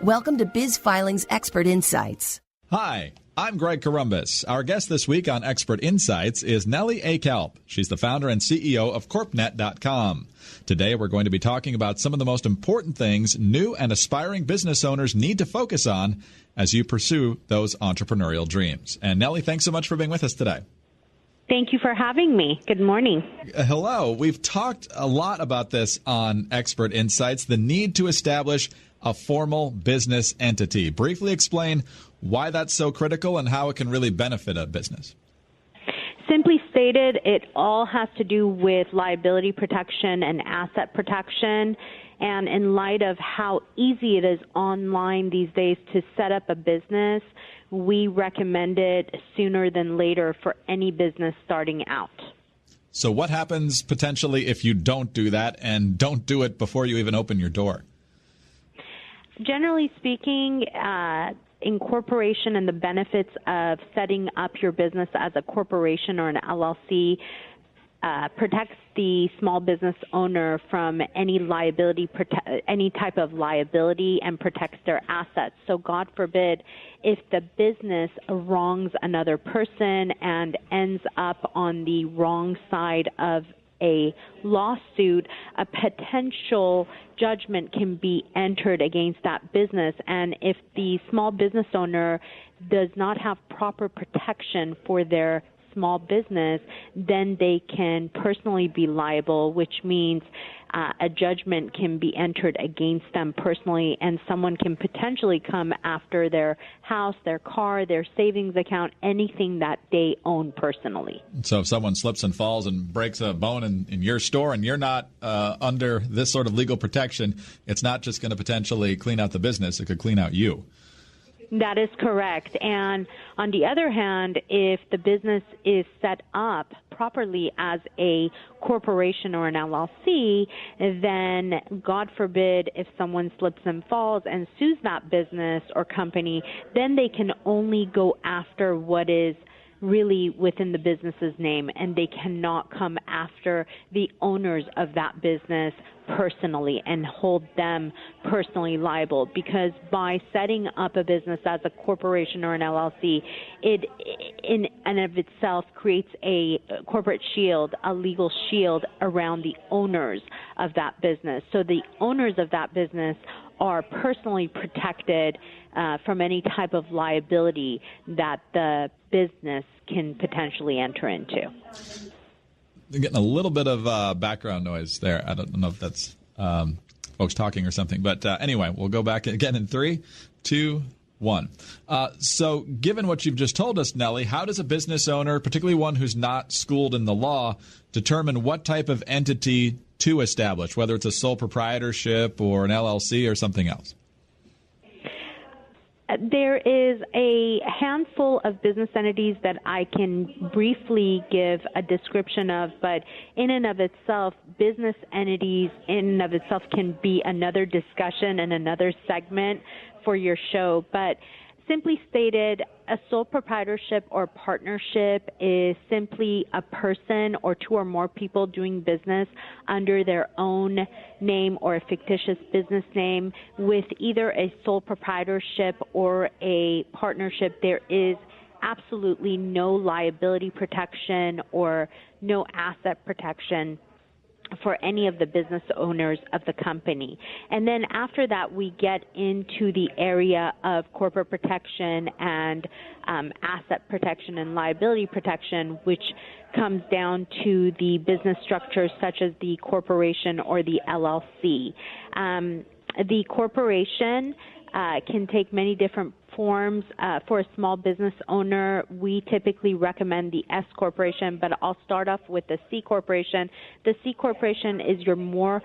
Welcome to Biz Filing's Expert Insights. Hi, I'm Greg Corombus. Our guest this week on Expert Insights is Nellie Akalp. She's the founder and CEO of CorpNet.com. Today we're going to be talking about some of the most important things new and aspiring business owners need to focus on as you pursue those entrepreneurial dreams. And Nellie, thanks so much for being with us today. Thank you for having me. Good morning. Hello. We've talked a lot about this on Expert Insights, the need to establish a formal business entity. Briefly explain why that's so critical and how it can really benefit a business. Simply stated, it all has to do with liability protection and asset protection. And in light of how easy it is online these days to set up a business, we recommend it sooner than later for any business starting out. So what happens potentially if you don't do that and don't do it before you even open your door? Generally speaking, incorporation and the benefits of setting up your business as a corporation or an LLC protects the small business owner from any type of liability and protects their assets. So God forbid if the business wrongs another person and ends up on the wrong side of a lawsuit, a potential judgment can be entered against that business. And if the small business owner does not have proper protection for their small business, then they can personally be liable, which means a judgment can be entered against them personally, and someone can potentially come after their house, their car, their savings account, anything that they own personally. So if someone slips and falls and breaks a bone in your store and you're not under this sort of legal protection, it's not just going to potentially clean out the business, it could clean out you. That is correct. And on the other hand, if the business is set up properly as a corporation or an LLC, then God forbid if someone slips and falls and sues that business or company, then they can only go after what is really within the business's name, and they cannot come after the owners of that business personally and hold them personally liable, because by setting up a business as a corporation or an LLC, it in and of itself creates a corporate shield, a legal shield around the owners of that business. So the owners of that business are personally protected from any type of liability that the business can potentially enter into. You're getting a little bit of background noise there. I don't know if that's folks talking or something. But anyway, we'll go back again in 3, 2, 1. So given what you've just told us, Nellie, how does a business owner, particularly one who's not schooled in the law, determine what type of entity to establish, whether it's a sole proprietorship or an LLC or something else? There is a handful of business entities that I can briefly give a description of, but in and of itself, business entities in and of itself can be another discussion and another segment for your show. But simply stated, a sole proprietorship or partnership is simply a person or two or more people doing business under their own name or a fictitious business name. With either a sole proprietorship or a partnership, there is absolutely no liability protection or no asset protection for any of the business owners of the company. And then after that, we get into the area of corporate protection and asset protection and liability protection, which comes down to the business structures such as the corporation or the LLC. The corporation can take many different forms. For a small business owner, we typically recommend the S corporation, but I'll start off with the C corporation. The C corporation is your more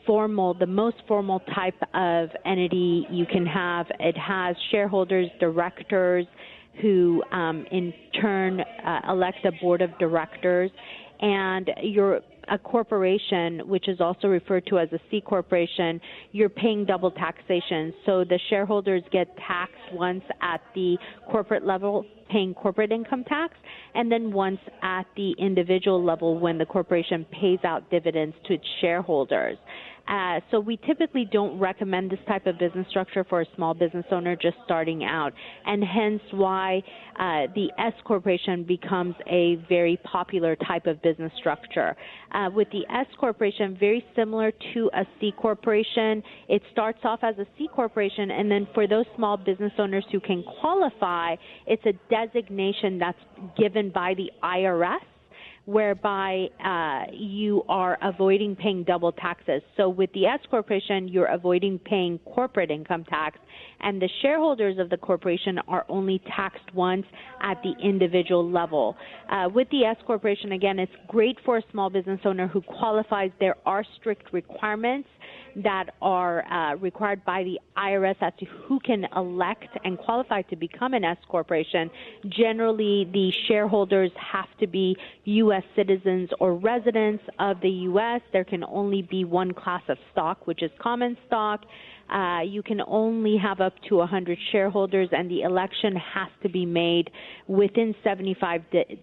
formal, the most formal type of entity you can have. It has shareholders, directors, who in turn elect a board of directors, and a corporation, which is also referred to as a C corporation, you're paying double taxation. So the shareholders get taxed once at the corporate level paying corporate income tax, and then once at the individual level when the corporation pays out dividends to its shareholders. So we typically don't recommend this type of business structure for a small business owner just starting out, and hence why the S corporation becomes a very popular type of business structure. With the S corporation, very similar to a C corporation, it starts off as a C corporation, and then for those small business owners who can qualify, it's a designation that's given by the IRS, whereby you are avoiding paying double taxes. So with the S corporation, you're avoiding paying corporate income tax, and the shareholders of the corporation are only taxed once at the individual level. With the S corporation, again, it's great for a small business owner who qualifies. There are strict requirements that are required by the IRS as to who can elect and qualify to become an S corporation. Generally, the shareholders have to be U.S. citizens or residents of the U.S. There can only be one class of stock, which is common stock. You can only have up to 100 shareholders, and the election has to be made within 75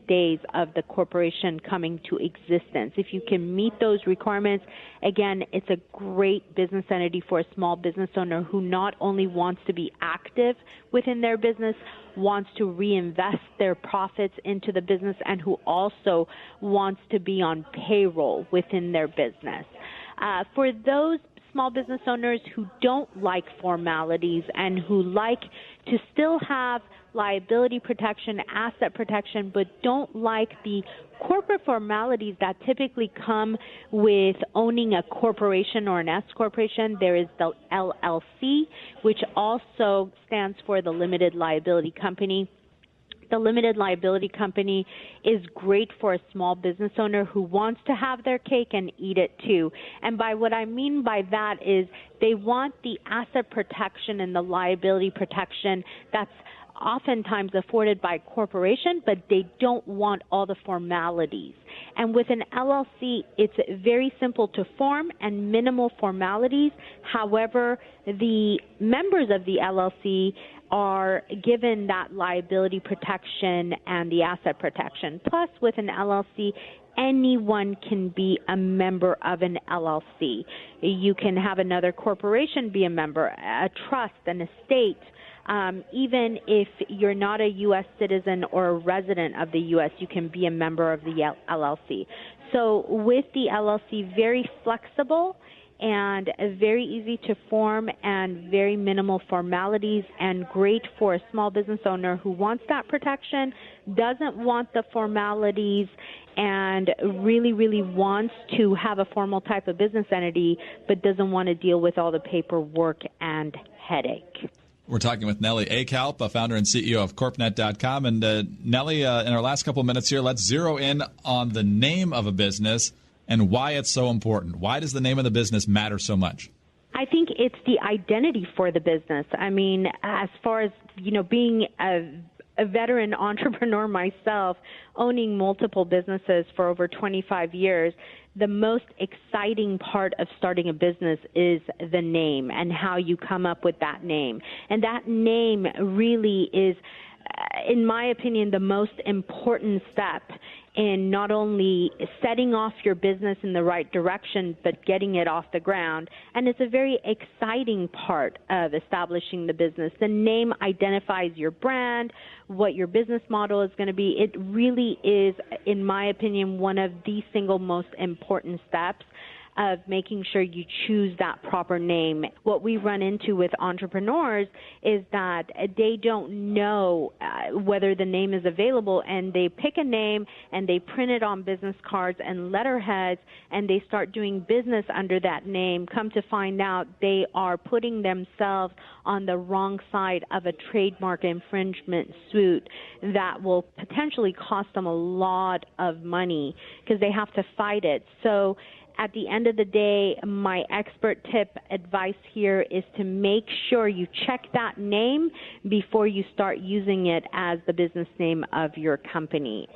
days of the corporation coming to existence. If you can meet those requirements, again, it's a great business entity for a small business owner who not only wants to be active within their business, wants to reinvest their profits into the business, and who also wants to be on payroll within their business. For those small business owners who don't like formalities and who like to still have liability protection, asset protection, but don't like the corporate formalities that typically come with owning a corporation or an S corporation, there is the LLC, which also stands for the limited liability company. The limited liability company is great for a small business owner who wants to have their cake and eat it too. And by what I mean by that is they want the asset protection and the liability protection that's oftentimes afforded by corporation, but they don't want all the formalities. And with an LLC, it's very simple to form and minimal formalities. However, the members of the LLC are given that liability protection and the asset protection. Plus, with an LLC, anyone can be a member of an LLC. You can have another corporation be a member, a trust, an estate. Even if you're not a U.S. citizen or a resident of the U.S., you can be a member of the LLC. So with the LLC, very flexible and very easy to form and very minimal formalities, and great for a small business owner who wants that protection, doesn't want the formalities, and really, really wants to have a formal type of business entity, but doesn't want to deal with all the paperwork and headache. We're talking with Nellie Akalp, founder and CEO of CorpNet.com. And Nellie, in our last couple of minutes here, let's zero in on the name of a business and why it's so important. Why does the name of the business matter so much? I think it's the identity for the business. I mean, as far as, being a veteran entrepreneur myself, owning multiple businesses for over 25 years, the most exciting part of starting a business is the name and how you come up with that name. And that name really is, in my opinion, the most important step in not only setting off your business in the right direction, but getting it off the ground. And it's a very exciting part of establishing the business. The name identifies your brand, what your business model is going to be. It really is, in my opinion, one of the single most important steps of making sure you choose that proper name. What we run into with entrepreneurs is that they don't know whether the name is available, and they pick a name and they print it on business cards and letterheads, and they start doing business under that name. Come to find out, they are putting themselves on the wrong side of a trademark infringement suit that will potentially cost them a lot of money because they have to fight it. So at the end of the day, my expert tip advice here is to make sure you check that name before you start using it as the business name of your company.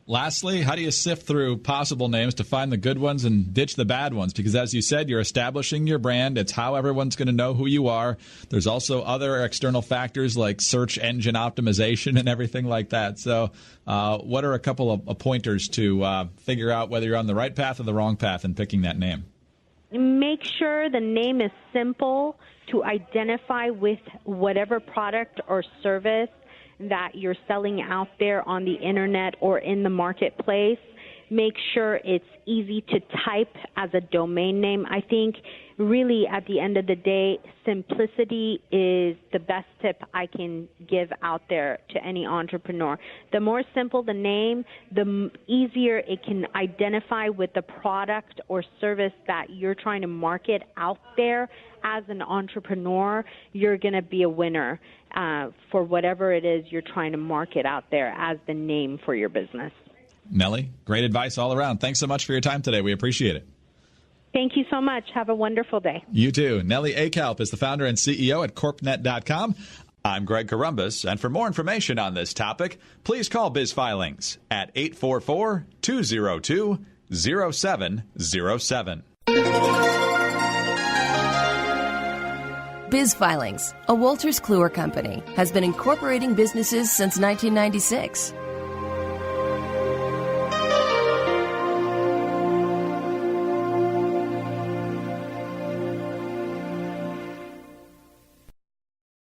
Lastly, how do you sift through possible names to find the good ones and ditch the bad ones? Because as you said, you're establishing your brand. It's how everyone's going to know who you are. There's also other external factors like search engine optimization and everything like that. So what are a couple of pointers to figure out whether you're on the right path or the wrong path in picking that name? Make sure the name is simple to identify with whatever product or service that you're selling out there on the internet or in the marketplace. Make sure it's easy to type as a domain name. I think really at the end of the day, simplicity is the best tip I can give out there to any entrepreneur. The more simple the name, the easier it can identify with the product or service that you're trying to market out there. As an entrepreneur, you're going to be a winner for whatever it is you're trying to market out there as the name for your business. Nellie, great advice all around. Thanks so much for your time today. We appreciate it. Thank you so much. Have a wonderful day. You too. Nellie Akalp is the founder and CEO at CorpNet.com. I'm Greg Corombos, and for more information on this topic, please call Biz Filings at 844-202-0707. Biz Filings, a Wolters Kluwer company, has been incorporating businesses since 1996.